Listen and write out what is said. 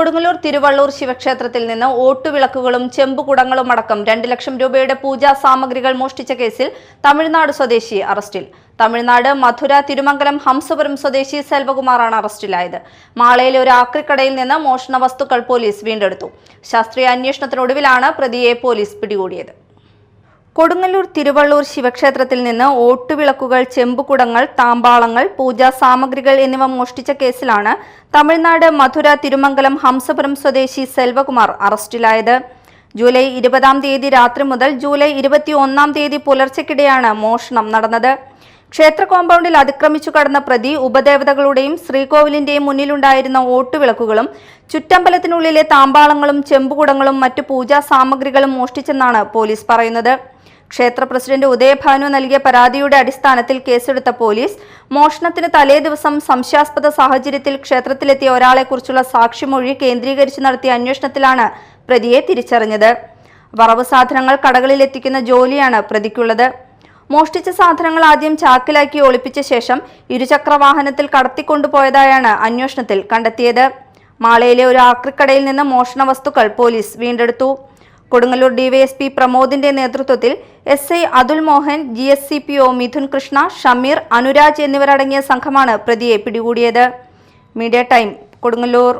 കൊടുങ്ങല്ലൂർ തിരുവള്ളൂർ ശിവക്ഷേത്രത്തിൽ നിന്ന് ഓട്ടുവിളക്കുകളും ചെമ്പുകുടങ്ങളും അടക്കം 2 ലക്ഷം രൂപയുടെ പൂജാ സാമഗ്രികൾ മോഷ്ടിച്ച കേസിൽ തമിഴ്നാട് സ്വദേശി അറസ്റ്റിൽ. തമിഴ്നാട് മധുര തിരുമംഗലം ഹംസപുരം സ്വദേശി സെൽവകുമാറാണ് അറസ്റ്റിലായത്. മാളയിലെ ഒരു ആക്രിക്കടയിൽ നിന്ന് മോഷണ വസ്തുക്കൾ പോലീസ് വീണ്ടെടുത്തു. ശാസ്ത്രീയ അന്വേഷണത്തിനൊടുവിലാണ് പ്രതിയെ പോലീസ് പിടികൂടിയത്. കൊടുങ്ങല്ലൂർ തിരുവള്ളൂർ ശിവക്ഷേത്രത്തിൽ നിന്ന് ഓട്ടുവിളക്കുകൾ, ചെമ്പുകുടങ്ങൾ, താമ്പാളങ്ങൾ, പൂജാ സാമഗ്രികൾ എന്നിവ മോഷ്ടിച്ച കേസിലാണ് തമിഴ്നാട് മധുര തിരുമംഗലം ഹംസപുരം സ്വദേശി സെൽവകുമാർ അറസ്റ്റിലായത്. ജൂലൈ 20-ാം തീയതി രാത്രി മുതൽ ജൂലൈ 21-ാം തീയതി പുലർച്ചയ്ക്കിടെയാണ് മോഷണം നടന്നത്. ക്ഷേത്ര കോമ്പൗണ്ടിൽ അതിക്രമിച്ചു കടന്ന പ്രതി ഉപദേവതകളുടെയും ശ്രീകോവിലിന്റെയും മുന്നിലുണ്ടായിരുന്ന ഓട്ടുവിളക്കുകളും ചുറ്റമ്പലത്തിനുള്ളിലെ താമ്പാളങ്ങളും ചെമ്പുകുടങ്ങളും മറ്റു പൂജാ സാമഗ്രികളും മോഷ്ടിച്ചെന്നാണ് പോലീസ് പറയുന്നത്. ക്ഷേത്ര പ്രസിഡന്റ് ഉദയഭാനു നൽകിയ പരാതിയുടെ അടിസ്ഥാനത്തിൽ കേസെടുത്ത പോലീസ് മോഷണത്തിന് തലേദിവസം സംശയാസ്പദ സാഹചര്യത്തിൽ ക്ഷേത്രത്തിലെത്തിയ ഒരാളെക്കുറിച്ചുള്ള സാക്ഷിമൊഴി കേന്ദ്രീകരിച്ച് നടത്തിയ അന്വേഷണത്തിലാണ് പ്രതിയെ തിരിച്ചറിഞ്ഞത്. വറവ് സാധനങ്ങൾ കടകളിൽ എത്തിക്കുന്ന ജോലിയാണ് പ്രതിക്കുള്ളത്. മോഷ്ടിച്ച സാധനങ്ങൾ ആദ്യം ചാക്കിലാക്കി ഒളിപ്പിച്ച ശേഷം ഇരുചക്രവാഹനത്തിൽ കടത്തിക്കൊണ്ടുപോയതായാണ് അന്വേഷണത്തിൽ കണ്ടെത്തിയത്. മാളയിലെ ഒരു ആക്രിക്കടയിൽ നിന്ന് മോഷണ വസ്തുക്കൾ പോലീസ് വീണ്ടെടുത്തു. കൊടുങ്ങല്ലൂർ ഡിവൈഎസ്പി പ്രമോദിന്റെ നേതൃത്വത്തിൽ SI അതുൽ മോഹൻ, GSCPO മിഥുൻ കൃഷ്ണ, ഷമീർ, അനുരാജ് എന്നിവരടങ്ങിയ സംഘമാണ് പ്രതിയെ പിടികൂടിയത്. Media time, Kodungallur.